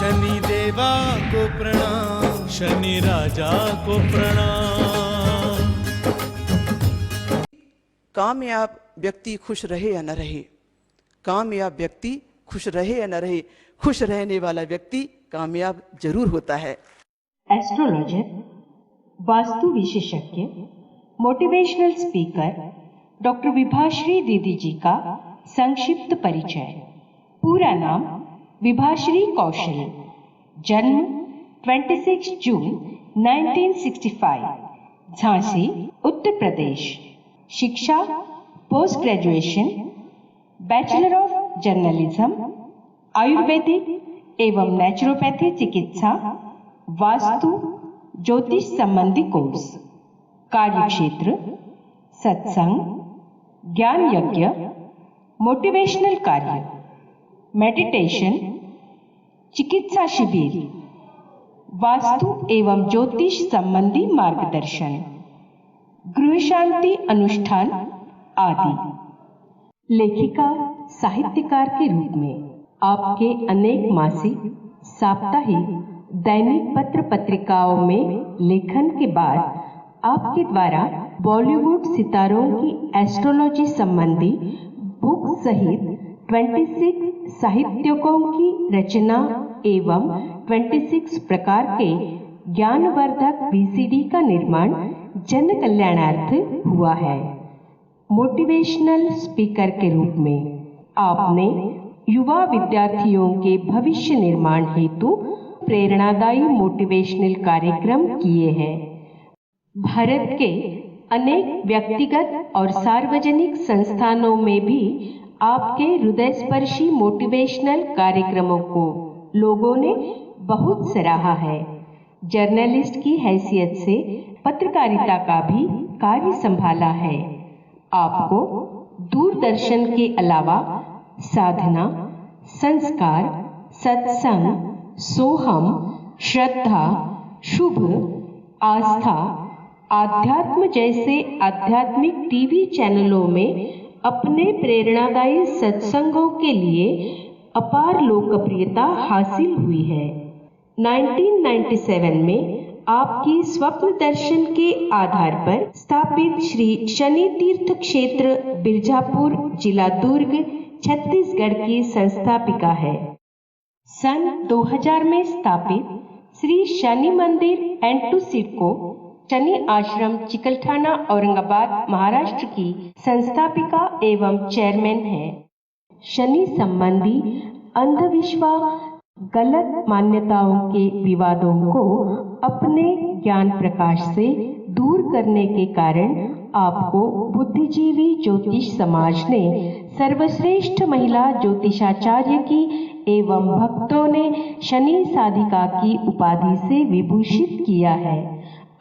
शनि देवा को प्रणाम, शनि राजा को प्रणाम। कामयाब व्यक्ति खुश रहे या न रहे, कामयाब व्यक्ति खुश रहे या न रहे, खुश रहने वाला व्यक्ति कामयाब जरूर होता है। एस्ट्रोलॉजर, वास्तु विशेषज्ञ, मोटिवेशनल स्पीकर डॉक्टर विभाश्री दीदी जी का संक्षिप्त परिचय। पूरा नाम विभाश्री कौशल, जन्म 26 जून 1965, झांसी उत्तर प्रदेश। शिक्षा post graduation, bachelor of journalism, Ayurvedic एवं नेचुरोपैथी चिकित्सा, वास्तु ज्योतिष संबंधी कोर्स। कार्यक्षेत्र सत्संग, ज्ञान यज्ञ, मोटिवेशनल कार्य, मेडिटेशन, चिकित्सा शिविर, वास्तु एवं ज्योतिष संबंधी मार्गदर्शन, गृह शांति अनुष्ठान आदि। लेखिका, साहित्यकार के रूप में आपके अनेक मासिक, साप्ताहिक, दैनिक पत्र पत्रिकाओं में लेखन के बाद आपके द्वारा बॉलीवुड सितारों की एस्ट्रोलॉजी संबंधी बुक सहित 26 साहित्यों की रचना एवं 26 प्रकार के ज्ञानवर्धक VCD का निर्माण जन कल्याणार्थ हुआ है। मोटिवेशनल स्पीकर के रूप में आपने युवा विद्यार्थियों के भविष्य निर्माण हेतु प्रेरणादायी मोटिवेशनल कार्यक्रम किए हैं। भारत के अनेक व्यक्तिगत और सार्वजनिक संस्थानों में भी आपके हृदयस्पर्शी मोटिवेशनल कार्यक्रमों को लोगों ने बहुत सराहा है। जर्नलिस्ट की हैसियत से पत्रकारिता का भी कार्य संभाला है। आपको दूरदर्शन के अलावा साधना, संस्कार, सत्संग, सोहम, श्रद्धा, शुभ, आस्था, आध्यात्म जैसे आध्यात्मिक टीवी चैनलों में अपने प्रेरणादायी सत्संगों के लिए अपार लोकप्रियता हासिल हुई है। 1997 में आपकी स्वप्न दर्शन के आधार पर स्थापित श्री शनि तीर्थ क्षेत्र बिरजापुर, जिला दुर्ग, छत्तीसगढ़ की संस्थापिका है। सन 2000 में स्थापित श्री शनि मंदिर एंड टू सिडको शनि आश्रम चिकलठाना, औरंगाबाद, महाराष्ट्र की संस्थापिका एवं चेयरमैन है। शनि संबंधी अंधविश्वास, गलत मान्यताओं के विवादों को अपने ज्ञान प्रकाश से दूर करने के कारण आपको बुद्धिजीवी ज्योतिष समाज ने सर्वश्रेष्ठ महिला ज्योतिषाचार्य की एवं भक्तों ने शनि साधिका की उपाधि से विभूषित किया है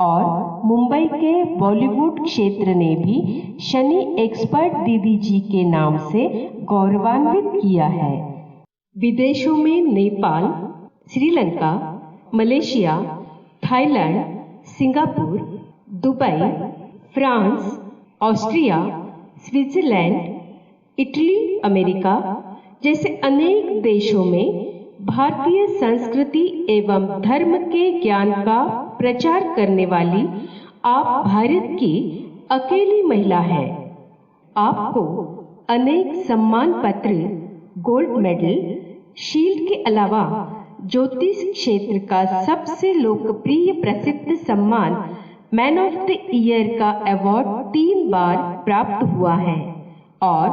और मुंबई के बॉलीवुड क्षेत्र ने भी शनि एक्सपर्ट दीदी जी के नाम से गौरवान्वित किया है। विदेशों में Nepal, Sri Lanka, Malaysia, Thailand, Singapore, Dubai, France, Austria, Switzerland, Italy, America जैसे अनेक देशों में भारतीय संस्कृति एवं धर्म के ज्ञान का प्रचार करने वाली आप भारत की अकेली महिला है। आपको अनेक सम्मान पत्र, गोल्ड मेडल, शील्ड के अलावा ज्योतिष क्षेत्र का सबसे लोकप्रिय प्रसिद्ध सम्मान मैन ऑफ द ईयर का अवार्ड 3 बार प्राप्त हुआ है और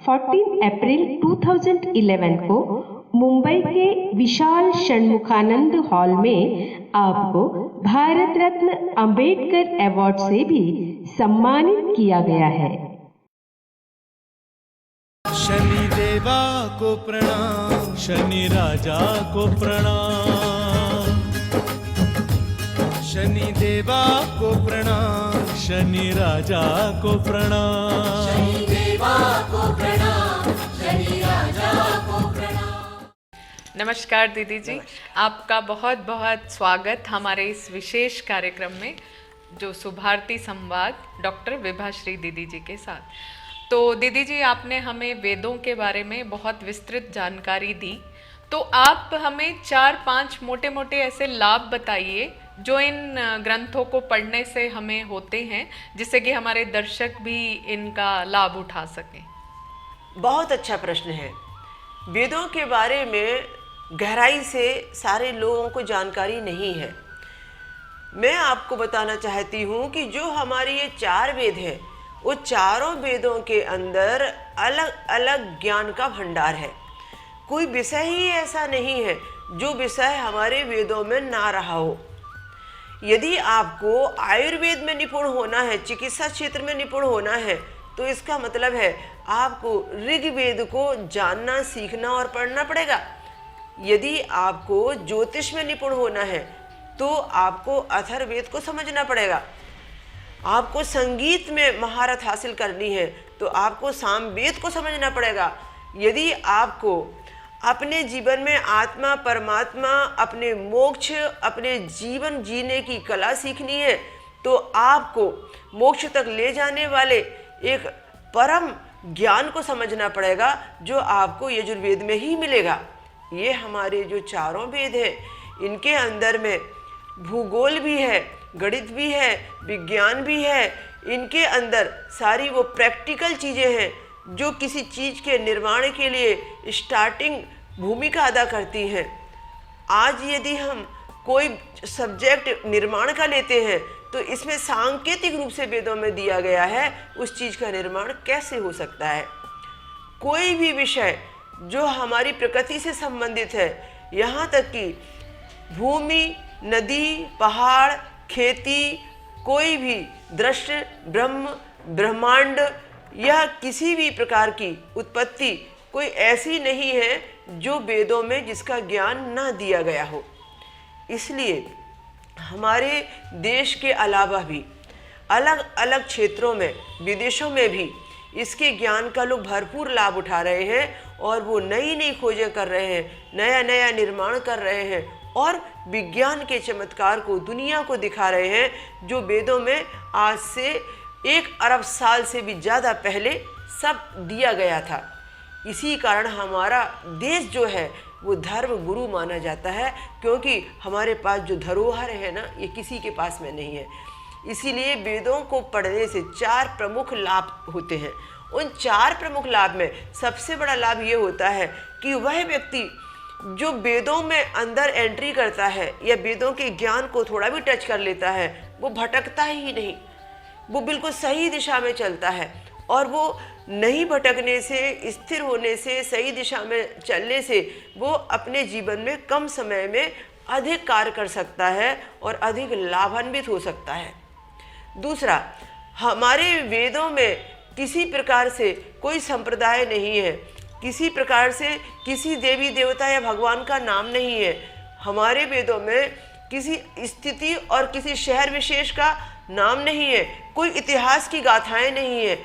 14 अप्रैल 2011 को मुंबई के विशाल षणमुखानंद हॉल में आपको भारत रत्न अंबेडकर अवार्ड से भी सम्मानित किया गया है। शनि देवा को प्रणाम, शनि राजा को प्रणाम। शनि देवा को प्रणाम, शनि राजा को प्रणाम। शनि देवा को प्रणाम, शनि राजा को प्रणाम। नमस्कार दीदी जी, आपका बहुत बहुत स्वागत हमारे इस विशेष कार्यक्रम में जो शुभारती संवाद डॉक्टर विभाश्री दीदी जी के साथ। तो दीदी जी, आपने हमें वेदों के बारे में बहुत विस्तृत जानकारी दी, तो आप हमें 4-5 मोटे मोटे ऐसे लाभ बताइए जो इन ग्रंथों को पढ़ने से हमें होते हैं, जिससे कि हमारे दर्शक भी इनका लाभ उठा सकें। बहुत अच्छा प्रश्न है। वेदों के बारे में गहराई से सारे लोगों को जानकारी नहीं है। मैं आपको बताना चाहती हूँ कि जो हमारे ये 4 वेद हैं, वो चारों वेदों के अंदर अलग अलग ज्ञान का भंडार है। कोई विषय ही ऐसा नहीं है जो विषय हमारे वेदों में ना रहा हो। यदि आपको आयुर्वेद में निपुण होना है, चिकित्सा क्षेत्र में निपुण होना है, तो इसका मतलब है आपको ऋग्वेद को जानना, सीखना और पढ़ना पड़ेगा। यदि आपको ज्योतिष में निपुण होना है तो आपको अथर्ववेद को समझना पड़ेगा। आपको संगीत में महारत हासिल करनी है तो आपको सामवेद को समझना पड़ेगा। यदि आपको अपने जीवन में आत्मा, परमात्मा, अपने मोक्ष, अपने जीवन जीने की कला सीखनी है तो आपको मोक्ष तक ले जाने वाले एक परम ज्ञान को समझना पड़ेगा, जो आपको यजुर्वेद में ही मिलेगा। ये हमारे जो चारों वेद हैं, इनके अंदर में भूगोल भी है, गणित भी है, विज्ञान भी है। इनके अंदर सारी वो प्रैक्टिकल चीज़ें हैं जो किसी चीज़ के निर्माण के लिए स्टार्टिंग भूमिका अदा करती हैं। आज यदि हम कोई सब्जेक्ट निर्माण का लेते हैं तो इसमें सांकेतिक रूप से वेदों में दिया गया है उस चीज़ का निर्माण कैसे हो सकता है। कोई भी विषय जो हमारी प्रकृति से संबंधित है, यहाँ तक कि भूमि, नदी, पहाड़, खेती, कोई भी दृश्य, ब्रह्म, ब्रह्मांड या किसी भी प्रकार की उत्पत्ति कोई ऐसी नहीं है जो वेदों में जिसका ज्ञान ना दिया गया हो। इसलिए हमारे देश के अलावा भी अलग अलग क्षेत्रों में, विदेशों में भी इसके ज्ञान का लोग भरपूर लाभ उठा रहे हैं और वो नई नई खोजें कर रहे हैं, नया नया निर्माण कर रहे हैं और विज्ञान के चमत्कार को दुनिया को दिखा रहे हैं, जो वेदों में आज से 1 अरब साल से भी ज़्यादा पहले सब दिया गया था। इसी कारण हमारा देश जो है वो धर्म गुरु माना जाता है, क्योंकि हमारे पास जो धरोहर है ना, ये किसी के पास में नहीं है। इसीलिए वेदों को पढ़ने से 4 प्रमुख लाभ होते हैं। उन 4 प्रमुख लाभ में सबसे बड़ा लाभ ये होता है कि वह व्यक्ति जो वेदों में अंदर एंट्री करता है या वेदों के ज्ञान को थोड़ा भी टच कर लेता है, वो भटकता ही नहीं, वो बिल्कुल सही दिशा में चलता है। और वो नहीं भटकने से, स्थिर होने से, सही दिशा में चलने से वो अपने जीवन में कम समय में अधिक कार्य कर सकता है और अधिक लाभान्वित हो सकता है। दूसरा, हमारे वेदों में किसी प्रकार से कोई संप्रदाय नहीं है, किसी प्रकार से किसी देवी देवता या भगवान का नाम नहीं है। हमारे वेदों में किसी स्थिति और किसी शहर विशेष का नाम नहीं है, कोई इतिहास की गाथाएं नहीं है।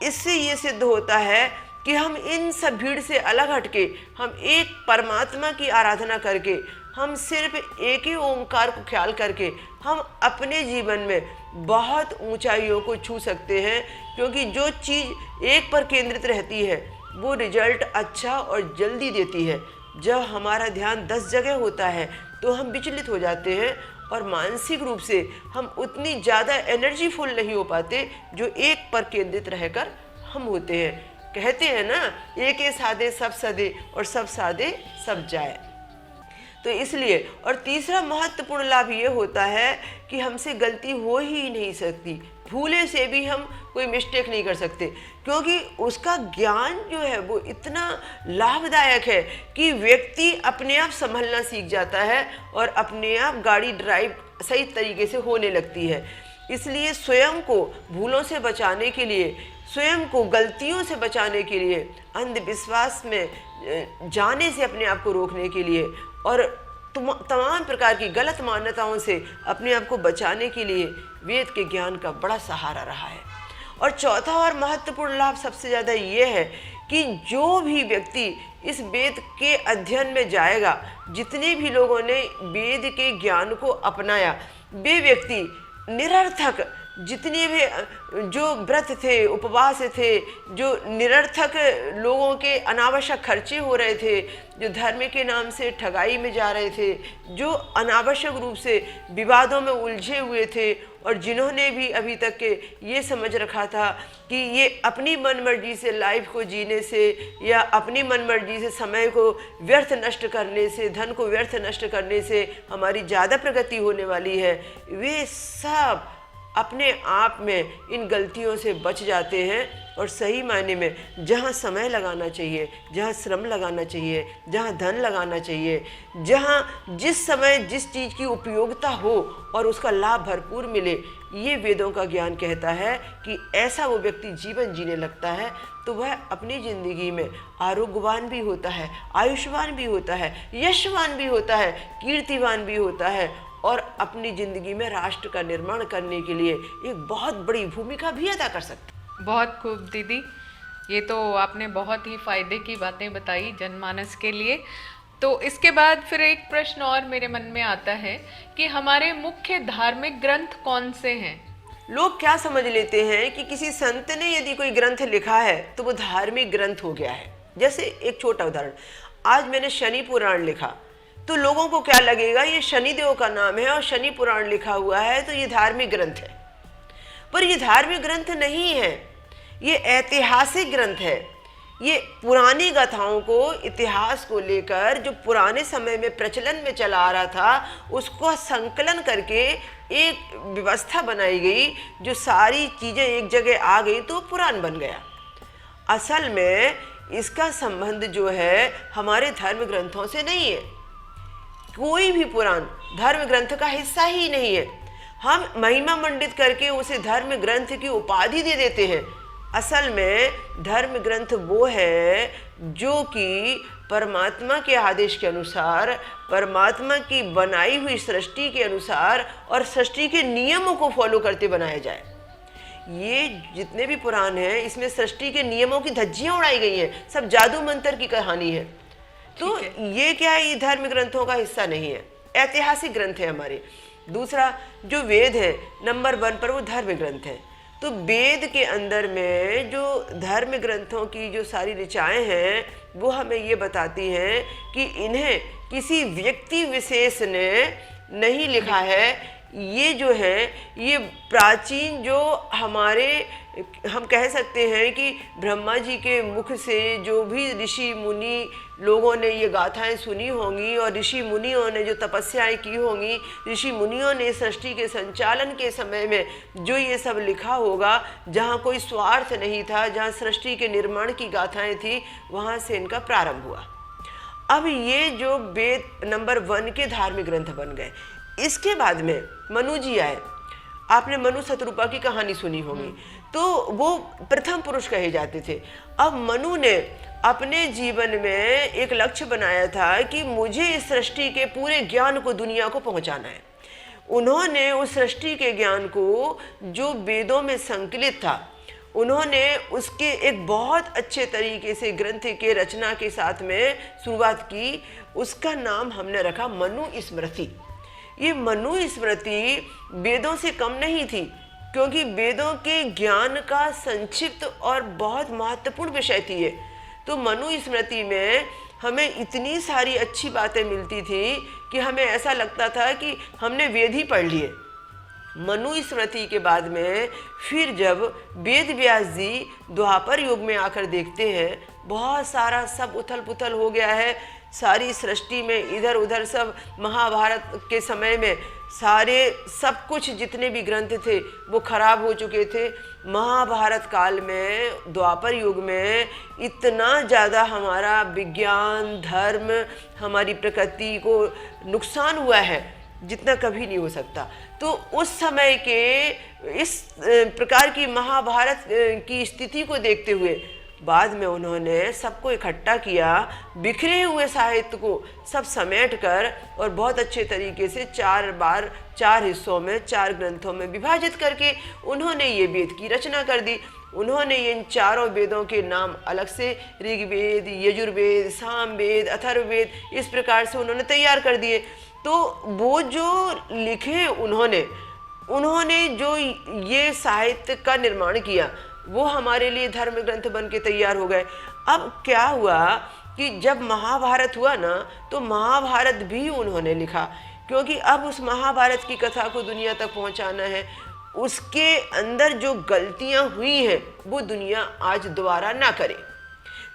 इससे ये सिद्ध होता है कि हम इन सब भीड़ से अलग हटके, हम एक परमात्मा की आराधना करके, हम सिर्फ एक ही ओंकार को ख्याल करके हम अपने जीवन में बहुत ऊंचाइयों को छू सकते हैं। क्योंकि जो चीज़ एक पर केंद्रित रहती है वो रिजल्ट अच्छा और जल्दी देती है। जब हमारा ध्यान 10 जगह होता है तो हम विचलित हो जाते हैं और मानसिक रूप से हम उतनी ज़्यादा एनर्जीफुल नहीं हो पाते जो एक पर केंद्रित रहकर हम होते हैं। कहते हैं ना, एक साधे सब सदे और सब साधे सब जाए। तो इसलिए, और तीसरा महत्वपूर्ण लाभ ये होता है कि हमसे गलती हो ही नहीं सकती, भूले से भी हम कोई मिस्टेक नहीं कर सकते, क्योंकि उसका ज्ञान जो है वो इतना लाभदायक है कि व्यक्ति अपने आप संभलना सीख जाता है और अपने आप गाड़ी ड्राइव सही तरीके से होने लगती है। इसलिए स्वयं को भूलों से बचाने के लिए, स्वयं को गलतियों से बचाने के लिए, अंधविश्वास में जाने से अपने आप को रोकने के लिए और तमाम प्रकार की गलत मान्यताओं से अपने आप को बचाने के लिए वेद के ज्ञान का बड़ा सहारा रहा है। और चौथा और महत्वपूर्ण लाभ सबसे ज़्यादा ये है कि जो भी व्यक्ति इस वेद के अध्ययन में जाएगा, जितने भी लोगों ने वेद के ज्ञान को अपनाया, वे व्यक्ति निरर्थक जितने भी जो व्रत थे, उपवास थे, जो निरर्थक लोगों के अनावश्यक खर्चे हो रहे थे, जो धर्म के नाम से ठगाई में जा रहे थे, जो अनावश्यक रूप से विवादों में उलझे हुए थे, और जिन्होंने भी अभी तक के ये समझ रखा था कि ये अपनी मनमर्जी से लाइफ को जीने से या अपनी मनमर्जी से समय को व्यर्थ नष्ट करने से, धन को व्यर्थ नष्ट करने से हमारी ज़्यादा प्रगति होने वाली है, वे सब अपने आप में इन गलतियों से बच जाते हैं और सही मायने में जहाँ समय लगाना चाहिए, जहाँ श्रम लगाना चाहिए, जहाँ धन लगाना चाहिए, जहाँ जिस समय जिस चीज़ की उपयोगिता हो और उसका लाभ भरपूर मिले, ये वेदों का ज्ञान कहता है कि ऐसा वो व्यक्ति जीवन जीने लगता है तो वह अपनी ज़िंदगी में आरोग्यवान भी होता है, आयुष्मान भी होता है, यशवान भी होता है, कीर्तिवान भी होता है और अपनी ज़िंदगी में राष्ट्र का निर्माण करने के लिए एक बहुत बड़ी भूमिका भी अदा कर सकता है। बहुत खूब दीदी, ये तो आपने बहुत ही फायदे की बातें बताई जनमानस के लिए। तो इसके बाद फिर एक प्रश्न और मेरे मन में आता है कि हमारे मुख्य धार्मिक ग्रंथ कौन से हैं? लोग क्या समझ लेते हैं कि किसी संत ने यदि कोई ग्रंथ लिखा है तो वो धार्मिक ग्रंथ हो गया है। जैसे एक छोटा उदाहरण, आज मैंने शनि पुराण लिखा तो लोगों को क्या लगेगा, ये शनिदेव का नाम है और शनि पुराण लिखा हुआ है तो ये धार्मिक ग्रंथ है। पर ये धार्मिक ग्रंथ नहीं है, ये ऐतिहासिक ग्रंथ है। ये पुरानी गाथाओं को, इतिहास को लेकर जो पुराने समय में प्रचलन में चला आ रहा था उसको संकलन करके एक व्यवस्था बनाई गई, जो सारी चीज़ें एक जगह आ गई तो पुराण बन गया। असल में इसका संबंध जो है हमारे धर्म ग्रंथों से नहीं है। कोई भी पुराण धर्म ग्रंथ का हिस्सा ही नहीं है। हम महिमा मंडित करके उसे धर्म ग्रंथ की उपाधि दे देते हैं। असल में धर्म ग्रंथ वो है जो कि परमात्मा के आदेश के अनुसार, परमात्मा की बनाई हुई सृष्टि के अनुसार और सृष्टि के नियमों को फॉलो करते बनाया जाए। ये जितने भी पुराण हैं इसमें सृष्टि के नियमों की धज्जियां उड़ाई गई हैं, सब जादू मंत्र की कहानी है। तो ये क्या है, ये धर्म ग्रंथों का हिस्सा नहीं है, ऐतिहासिक ग्रंथ है हमारे। दूसरा जो वेद है नंबर 1 पर, वो धर्म ग्रंथ है। तो वेद के अंदर में जो धर्म ग्रंथों की जो सारी ऋचाएँ हैं वो हमें ये बताती हैं कि इन्हें किसी व्यक्ति विशेष ने नहीं लिखा है। ये जो है ये प्राचीन जो हमारे, हम कह सकते हैं कि ब्रह्मा जी के मुख से जो भी ऋषि मुनि लोगों ने ये गाथाएं सुनी होंगी और ऋषि मुनियों ने जो तपस्याएं की होंगी, ऋषि मुनियों ने सृष्टि के संचालन के समय में जो ये सब लिखा होगा, जहाँ कोई स्वार्थ नहीं था, जहाँ सृष्टि के निर्माण की गाथाएं थी, वहाँ से इनका प्रारंभ हुआ। अब ये जो वेद नंबर 1 के धार्मिक ग्रंथ बन गए। इसके बाद में मनु जी आए। आपने मनु शतरूपा की कहानी सुनी होगी, तो वो प्रथम पुरुष कहे जाते थे। अब मनु ने अपने जीवन में एक लक्ष्य बनाया था कि मुझे इस सृष्टि के पूरे ज्ञान को दुनिया को पहुंचाना है। उन्होंने उस सृष्टि के ज्ञान को जो वेदों में संकलित था, उन्होंने उसके एक बहुत अच्छे तरीके से ग्रंथ के रचना के साथ में शुरुआत की। उसका नाम हमने रखा मनु स्मृति। ये मनु स्मृति वेदों से कम नहीं थी, क्योंकि वेदों के ज्ञान का संक्षिप्त और बहुत महत्वपूर्ण विषय थी ये। तो मनु स्मृति में हमें इतनी सारी अच्छी बातें मिलती थी कि हमें ऐसा लगता था कि हमने वेद ही पढ़ लिए। मनु स्मृति के बाद में फिर जब वेद व्यास जी द्वापर युग में आकर देखते हैं, बहुत सारा सब उथल पुथल हो गया है। सारी सृष्टि में इधर उधर सब, महाभारत के समय में सारे सब कुछ जितने भी ग्रंथ थे वो खराब हो चुके थे। महाभारत काल में, द्वापर युग में इतना ज़्यादा हमारा विज्ञान, धर्म, हमारी प्रकृति को नुकसान हुआ है जितना कभी नहीं हो सकता। तो उस समय के इस प्रकार की महाभारत की स्थिति को देखते हुए बाद में उन्होंने सबको इकट्ठा किया, बिखरे हुए साहित्य को सब समेट कर और बहुत अच्छे तरीके से 4 हिस्सों में, 4 ग्रंथों में विभाजित करके उन्होंने ये वेद की रचना कर दी। उन्होंने इन चारों वेदों के नाम अलग से ऋग्वेद, यजुर्वेद, सामवेद, अथर्ववेद, इस प्रकार से उन्होंने तैयार कर दिए। तो वो जो लिखे उन्होंने, उन्होंने जो ये साहित्य का निर्माण किया वो हमारे लिए धर्म ग्रंथ बन के तैयार हो गए। अब क्या हुआ कि जब महाभारत हुआ ना, तो महाभारत भी उन्होंने लिखा, क्योंकि अब उस महाभारत की कथा को दुनिया तक पहुंचाना है। उसके अंदर जो गलतियां हुई हैं वो दुनिया आज दोबारा ना करे।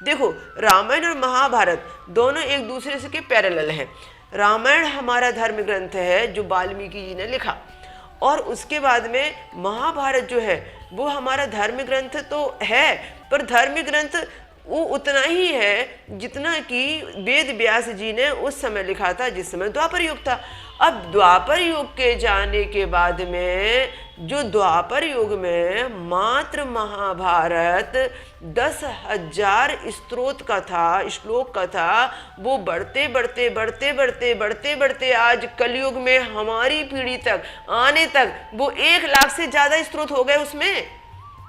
देखो, रामायण और महाभारत दोनों एक दूसरे से के पैरेलल हैं। रामायण हमारा धर्म ग्रंथ है जो वाल्मीकि जी ने लिखा, और उसके बाद में महाभारत जो है वो हमारा धर्म ग्रंथ तो है, पर धर्म ग्रंथ वो उतना ही है जितना कि वेद व्यास जी ने उस समय लिखा था जिस समय द्वापर युग था। अब द्वापर युग के जाने के बाद में जो द्वापर युग में मात्र महाभारत 10,000 स्तोत्र का था, श्लोक का था, वो बढ़ते बढ़ते बढ़ते बढ़ते बढ़ते बढ़ते आज कलयुग में हमारी पीढ़ी तक आने तक वो 1 लाख से ज़्यादा स्तोत्र हो गए उसमें।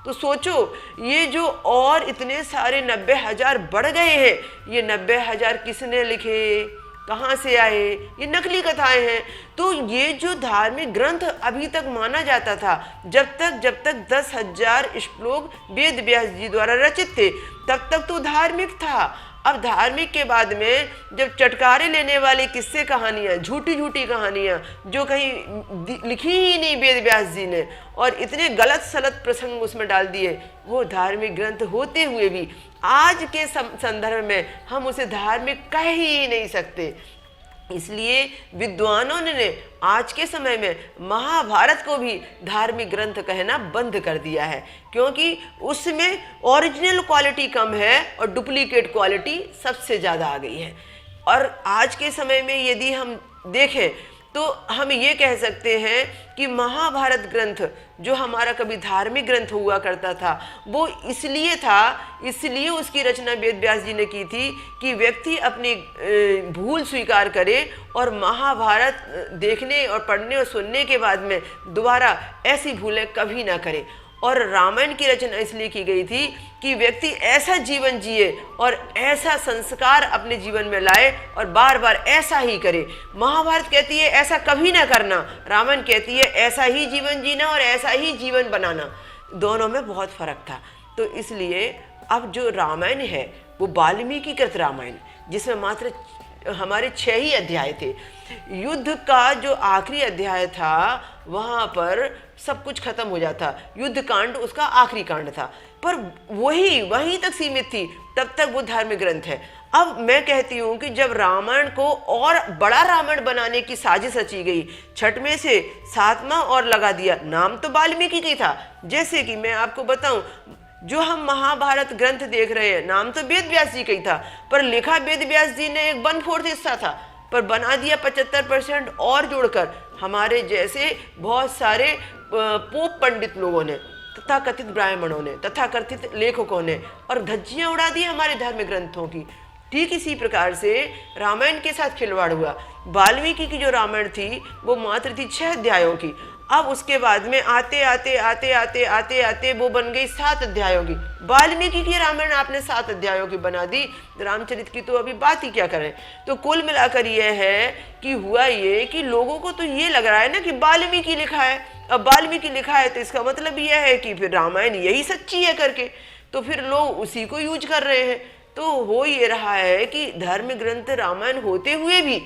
तो सोचो, ये जो और इतने सारे 90,000 बढ़ गए हैं, ये 90,000 किसने लिखे, कहाँ से आए? ये नकली कथाएं हैं। तो ये जो धार्मिक ग्रंथ अभी तक माना जाता था, जब तक 10,000 श्लोक वेद व्यास जी द्वारा रचित थे, तब तक तो धार्मिक था। अब धार्मिक के बाद में जब चटकारे लेने वाली किस्से कहानियाँ, झूठी झूठी कहानियाँ जो कहीं लिखी ही नहीं वेद व्यास जी ने, और इतने गलत सलत प्रसंग उसमें डाल दिए, वो धार्मिक ग्रंथ होते हुए भी आज के संदर्भ में हम उसे धार्मिक कह ही नहीं सकते। इसलिए विद्वानों ने आज के समय में महाभारत को भी धार्मिक ग्रंथ कहना बंद कर दिया है, क्योंकि उसमें ओरिजिनल क्वालिटी कम है और डुप्लीकेट क्वालिटी सबसे ज़्यादा आ गई है। और आज के समय में यदि हम देखें तो हम ये कह सकते हैं कि महाभारत ग्रंथ जो हमारा कभी धार्मिक ग्रंथ हुआ करता था, वो इसलिए उसकी रचना वेद व्यास जी ने की थी कि व्यक्ति अपनी भूल स्वीकार करे और महाभारत देखने और पढ़ने और सुनने के बाद में दोबारा ऐसी भूलें कभी ना करे। और रामायण की रचना इसलिए की गई थी कि व्यक्ति ऐसा जीवन जिए और ऐसा संस्कार अपने जीवन में लाए और बार बार ऐसा ही करे। महाभारत कहती है ऐसा कभी ना करना, रामायण कहती है ऐसा ही जीवन जीना और ऐसा ही जीवन बनाना। दोनों में बहुत फर्क था। तो इसलिए अब जो रामायण है वो वाल्मीकि कृत रामायण, जिसमें मात्र हमारे 6 ही अध्याय थे। युद्ध का जो आखिरी अध्याय था वहाँ पर सब कुछ खत्म हो जाता, युद्ध कांड उसका आखिरी कांड था, पर वहीं तक सीमित थी, तब तक वो धार्मिक ग्रंथ है। अब मैं कहती हूँ कि जब रामायण को और बड़ा रामायण बनाने की साजिश रची गई, 6 में से 7वां और लगा दिया, नाम तो वाल्मीकि की था। जैसे कि मैं आपको बताऊं, जो हम महाभारत ग्रंथ देख रहे हैं, नाम तो वेद व्यास जी का ही था, पर लिखा वेद व्यास जी ने एक 1/4 हिस्सा था, पर बना दिया 75% और जोड़कर हमारे जैसे बहुत सारे पोप पंडित लोगों ने, तथाकथित ब्राह्मणों ने, तथाकथित लेखकों ने, और धज्जियां उड़ा दी हमारे धर्म ग्रंथों की। ठीक इसी प्रकार से रामायण के साथ खिलवाड़ हुआ। वाल्मीकि की जो रामायण थी वो मात्र थी 6 अध्यायों की। अब उसके बाद में आते आते वो बन गई 7 अध्यायों की। वाल्मीकि की रामायण आपने 7 अध्यायों की बना दी, रामचरित की तो अभी बात ही क्या करें। तो कुल मिलाकर यह है कि हुआ ये कि लोगों को तो ये लग रहा है ना कि वाल्मीकि लिखा है, अब वाल्मीकि लिखा है तो इसका मतलब यह है कि फिर रामायण यही सच्ची है करके, तो फिर लोग उसी को यूज कर रहे हैं। तो हो ये रहा है कि धर्म ग्रंथ रामायण होते हुए भी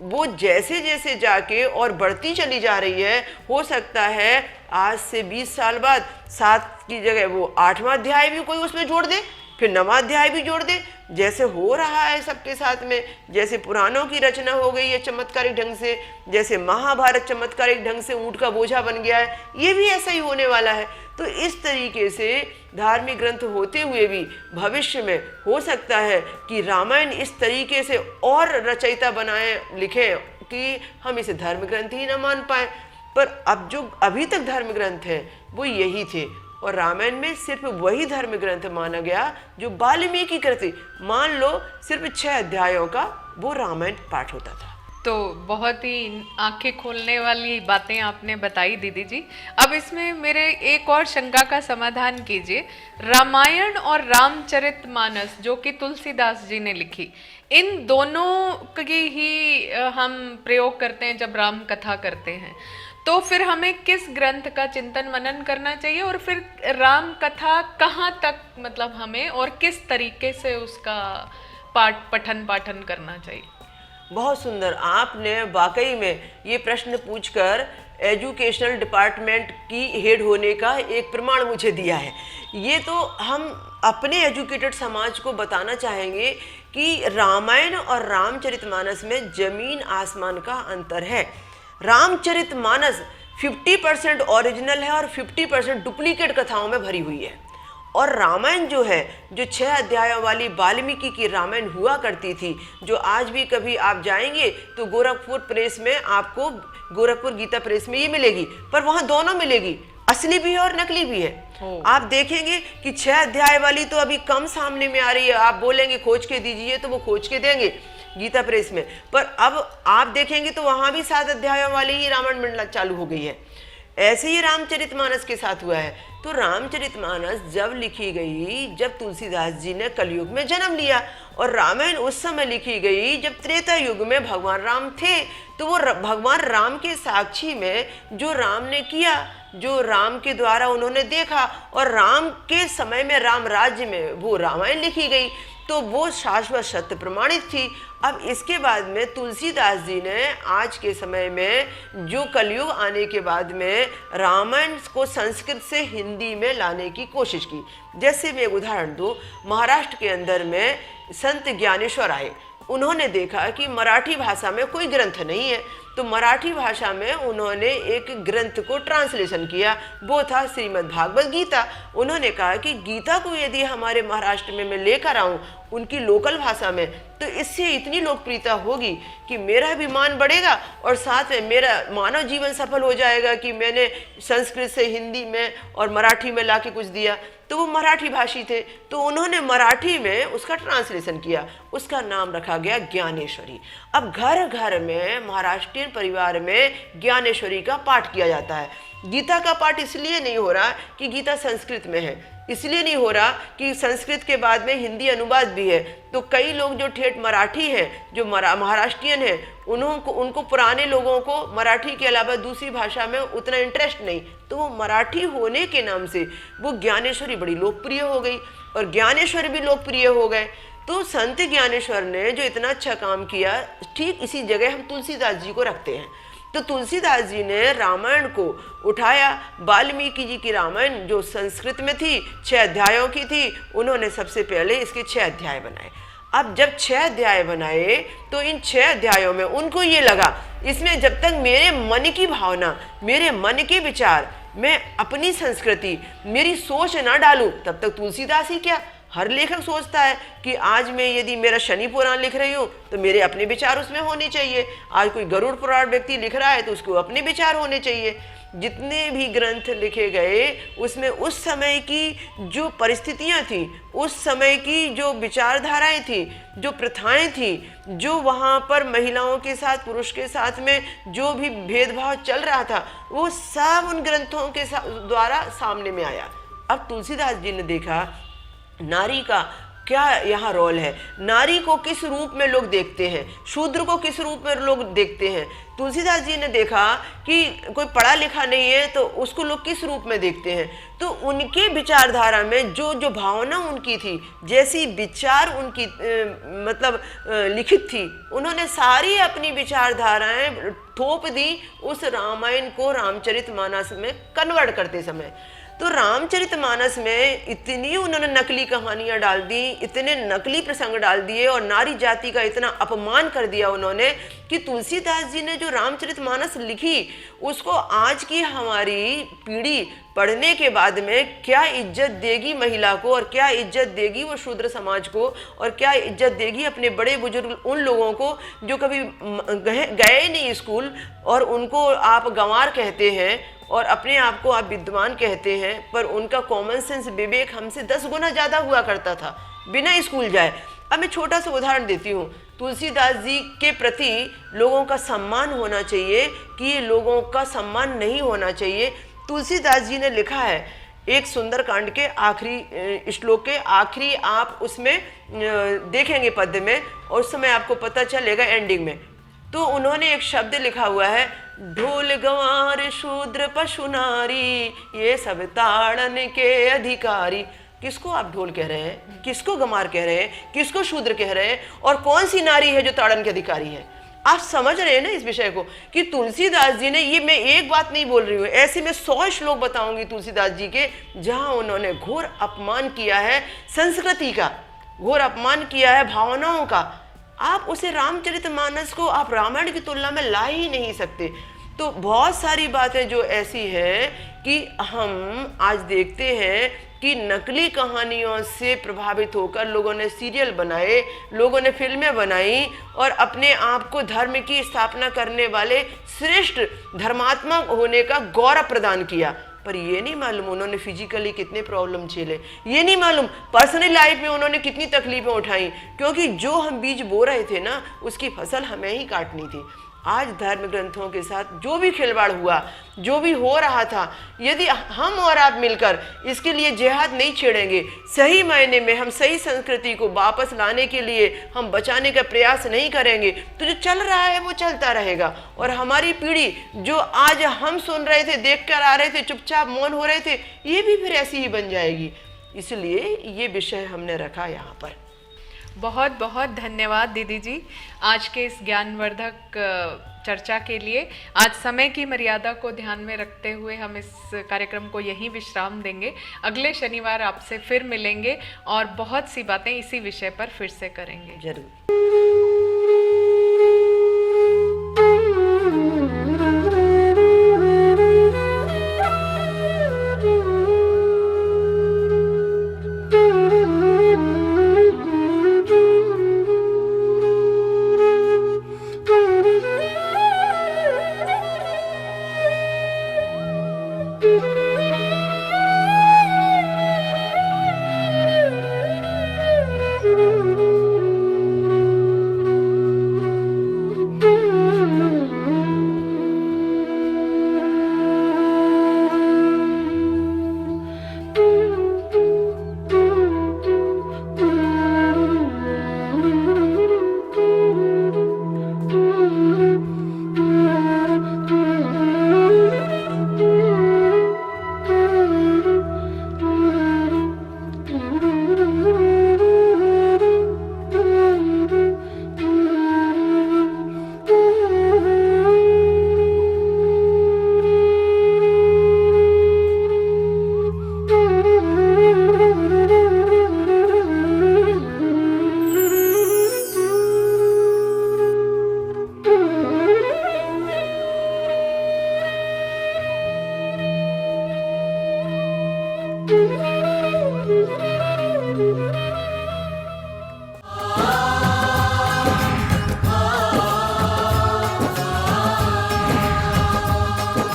वो जैसे जैसे जाके और बढ़ती चली जा रही है, हो सकता है आज से 20 साल बाद 7 की जगह वो 8वां अध्याय भी कोई उसमें जोड़ दे, फिर 9वां अध्याय भी जोड़ दे, जैसे हो रहा है सबके साथ में। जैसे पुराणों की रचना हो गई है चमत्कारिक ढंग से, जैसे महाभारत चमत्कारिक ढंग से ऊंट का बोझा बन गया है, ये भी ऐसा ही होने वाला है। तो इस तरीके से धार्मिक ग्रंथ होते हुए भी भविष्य में हो सकता है कि रामायण इस तरीके से और रचयिता बनाएं, लिखें कि हम इसे धर्म ग्रंथ ही ना मान पाए। पर अब जो अभी तक धर्म ग्रंथ हैं वो यही थे, और रामायण में सिर्फ वही धर्म ग्रंथ माना गया जो वाल्मीकि कृत, मान लो सिर्फ 6 अध्यायों का वो रामायण पाठ होता था। तो बहुत ही आंखें खोलने वाली बातें आपने बताई दीदी जी। अब इसमें मेरे एक और शंका का समाधान कीजिए। रामायण और रामचरितमानस जो कि तुलसीदास जी ने लिखी, इन दोनों की ही हम प्रयोग करते हैं जब राम कथा करते हैं, तो फिर हमें किस ग्रंथ का चिंतन मनन करना चाहिए, और फिर राम कथा कहाँ तक मतलब हमें और किस तरीके से उसका पठन पाठन करना चाहिए? बहुत सुंदर, आपने वाकई में ये प्रश्न पूछकर एजुकेशनल डिपार्टमेंट की हेड होने का एक प्रमाण मुझे दिया है। ये तो हम अपने एजुकेटेड समाज को बताना चाहेंगे कि रामायण और रामचरितमानस में जमीन आसमान का अंतर है। रामचरितमानस 50% ओरिजिनल है और 50% डुप्लीकेट कथाओं में भरी हुई है। और रामायण जो है, जो 6 अध्यायों वाली वाल्मीकि की रामायण हुआ करती थी, जो आज भी कभी आप जाएंगे तो गोरखपुर प्रेस में आपको, गोरखपुर गीता प्रेस में ये मिलेगी, पर वहाँ दोनों मिलेगी, असली भी है और नकली भी है। आप देखेंगे कि 6 अध्याय वाली तो अभी कम सामने में आ रही है, आप बोलेंगे खोज के दीजिए तो वो खोज के देंगे गीता प्रेस में, पर अब आप देखेंगे तो वहां भी 7 अध्यायों वाली ही रामायण मंडला चालू हो गई है। ऐसे ही रामचरितमानस के साथ हुआ है। तो रामचरितमानस जब लिखी गई, जब तुलसीदास जी ने कलयुग में जन्म लिया, और रामायण उस समय लिखी गई जब त्रेता युग में भगवान राम थे। तो वो भगवान राम के साक्षी में जो राम ने किया, जो राम के द्वारा उन्होंने देखा, और राम के समय में राम राज्य में वो रामायण लिखी गई, तो वो शाश्वत सत्य प्रमाणित थी। अब इसके बाद में तुलसीदास जी ने आज के समय में जो कलयुग आने के बाद में रामायण को संस्कृत से हिंदी में लाने की कोशिश की। जैसे मैं एक उदाहरण दूं, महाराष्ट्र के अंदर में संत ज्ञानेश्वर आए, उन्होंने देखा कि मराठी भाषा में कोई ग्रंथ नहीं है, तो मराठी भाषा में उन्होंने एक ग्रंथ को ट्रांसलेशन किया, वो था श्रीमद् भागवत गीता। उन्होंने कहा कि गीता को यदि हमारे महाराष्ट्र में मैं लेकर आऊँ उनकी लोकल भाषा में, तो इससे इतनी लोकप्रियता होगी कि मेरा भी मान बढ़ेगा और साथ में मेरा मानव जीवन सफल हो जाएगा कि मैंने संस्कृत से हिंदी में और मराठी में लाके कुछ दिया। तो वो मराठी भाषी थे, तो उन्होंने मराठी में उसका ट्रांसलेशन किया, उसका नाम रखा गया ज्ञानेश्वरी। अब घर घर में महाराष्ट्रियन परिवार में ज्ञानेश्वरी का पाठ किया जाता है। गीता का पाठ इसलिए नहीं हो रहा कि गीता संस्कृत में है, इसलिए नहीं हो रहा कि संस्कृत के बाद में हिंदी अनुवाद भी है। तो कई लोग जो ठेठ मराठी हैं, जो महाराष्ट्रियन हैं, उनको पुराने लोगों को मराठी के अलावा दूसरी भाषा में उतना इंटरेस्ट नहीं, तो वो मराठी होने के नाम से वो ज्ञानेश्वरी बड़ी लोकप्रिय हो गई और ज्ञानेश्वर भी लोकप्रिय हो गए। तो संत ज्ञानेश्वर ने जो इतना अच्छा काम किया, ठीक इसी जगह हम तुलसीदास जी को रखते हैं। तो तुलसीदास जी ने रामायण को उठाया, वाल्मीकि जी की रामायण जो संस्कृत में थी 6 अध्यायों की थी, उन्होंने सबसे पहले इसके 6 अध्याय बनाए। अब जब 6 अध्याय बनाए तो इन 6 अध्यायों में उनको ये लगा, इसमें जब तक मेरे मन की भावना, मेरे मन के विचार, मैं अपनी संस्कृति, मेरी सोच ना डालूं, तब तक तुलसीदास ही क्या, हर लेखक सोचता है कि आज मैं यदि मेरा शनि पुराण लिख रही हूँ तो मेरे अपने विचार उसमें होने चाहिए, आज कोई गरुड़ पुराण व्यक्ति लिख रहा है तो उसको अपने विचार होने चाहिए। जितने भी ग्रंथ लिखे गए उसमें उस समय की जो परिस्थितियाँ थी, उस समय की जो विचारधाराएं थी, जो प्रथाएं थी, जो वहाँ पर महिलाओं के साथ पुरुष के साथ में जो भी भेदभाव चल रहा था, वो सब उन ग्रंथों के द्वारा सामने में आया। अब तुलसीदास जी ने देखा नारी का क्या यहाँ रोल है, नारी को किस रूप में लोग देखते हैं, शूद्र को किस रूप में लोग देखते हैं। तुलसीदास जी ने देखा कि कोई पढ़ा लिखा नहीं है तो उसको लोग किस रूप में देखते हैं। तो उनके विचारधारा में जो जो भावना उनकी थी, जैसी विचार उनकी लिखित थी, उन्होंने सारी अपनी विचारधाराएं थोप दी उस रामायण को रामचरितमानस में कन्वर्ट करते समय। तो रामचरितमानस में इतनी उन्होंने नकली कहानियां डाल दी, इतने नकली प्रसंग डाल दिए और नारी जाति का इतना अपमान कर दिया उन्होंने कि तुलसीदास जी ने जो रामचरितमानस लिखी उसको आज की हमारी पीढ़ी पढ़ने के बाद में क्या इज्जत देगी महिला को, और क्या इज्जत देगी वो शूद्र समाज को, और क्या इज्जत देगी अपने बड़े बुजुर्ग उन लोगों को जो कभी गए नहीं स्कूल और उनको आप गंवार कहते हैं और अपने आप को आप विद्वान कहते हैं, पर उनका कॉमन सेंस विवेक हमसे 10 गुना ज़्यादा हुआ करता था बिना स्कूल जाए। अब मैं छोटा सा उदाहरण देती हूँ। तुलसीदास जी के प्रति लोगों का सम्मान होना चाहिए कि ये लोगों का सम्मान नहीं होना चाहिए। तुलसीदास जी ने लिखा है एक सुंदरकांड के आखिरी श्लोक के आखिरी, आप उसमें देखेंगे पद्य में और उस समय आपको पता चलेगा एंडिंग में। तो उन्होंने एक शब्द लिखा हुआ है, ढोल गंवार शूद्र पशु नारी, ये सब ताड़न के अधिकारी। किसको आप ढोल कह रहे हैं, किसको गंवार कह रहे हैं, किसको शूद्र कह रहे हैं, और कौन सी नारी है जो ताड़न के अधिकारी है? आप समझ रहे हैं ना इस विषय को, कि तुलसीदास जी ने, ये मैं एक बात नहीं बोल रही हूँ, ऐसे में 100 श्लोक बताऊंगी तुलसीदास जी के, जहां उन्होंने घोर अपमान किया है संस्कृति का, घोर अपमान किया है भावनाओं का। आप उसे रामचरितमानस को आप रामायण की तुलना में ला ही नहीं सकते। तो बहुत सारी बातें जो ऐसी हैं कि हम आज देखते हैं कि नकली कहानियों से प्रभावित होकर लोगों ने सीरियल बनाए, लोगों ने फिल्में बनाई और अपने आप को धर्म की स्थापना करने वाले श्रेष्ठ धर्मात्मक होने का गौरव प्रदान किया। पर ये नहीं मालूम उन्होंने फिजिकली कितने प्रॉब्लम झेले, ये नहीं मालूम पर्सनल लाइफ में उन्होंने कितनी तकलीफें उठाई, क्योंकि जो हम बीज बो रहे थे ना, उसकी फसल हमें ही काटनी थी। आज धर्म ग्रंथों के साथ जो भी खिलवाड़ हुआ, जो भी हो रहा था, यदि हम और आप मिलकर इसके लिए जिहाद नहीं छेड़ेंगे, सही मायने में हम सही संस्कृति को वापस लाने के लिए हम बचाने का प्रयास नहीं करेंगे, तो जो चल रहा है वो चलता रहेगा। और हमारी पीढ़ी जो आज हम सुन रहे थे, देख कर आ रहे थे, चुपचाप मौन हो रहे थे, ये भी फिर ऐसी ही बन जाएगी। इसलिए ये विषय हमने रखा यहाँ पर। बहुत बहुत धन्यवाद दीदी जी आज के इस ज्ञानवर्धक चर्चा के लिए। आज समय की मर्यादा को ध्यान में रखते हुए हम इस कार्यक्रम को यहीं विश्राम देंगे। अगले शनिवार आपसे फिर मिलेंगे और बहुत सी बातें इसी विषय पर फिर से करेंगे। जरूर।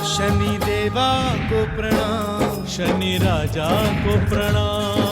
शनि देवा को प्रणाम, शनि राजा को प्रणाम।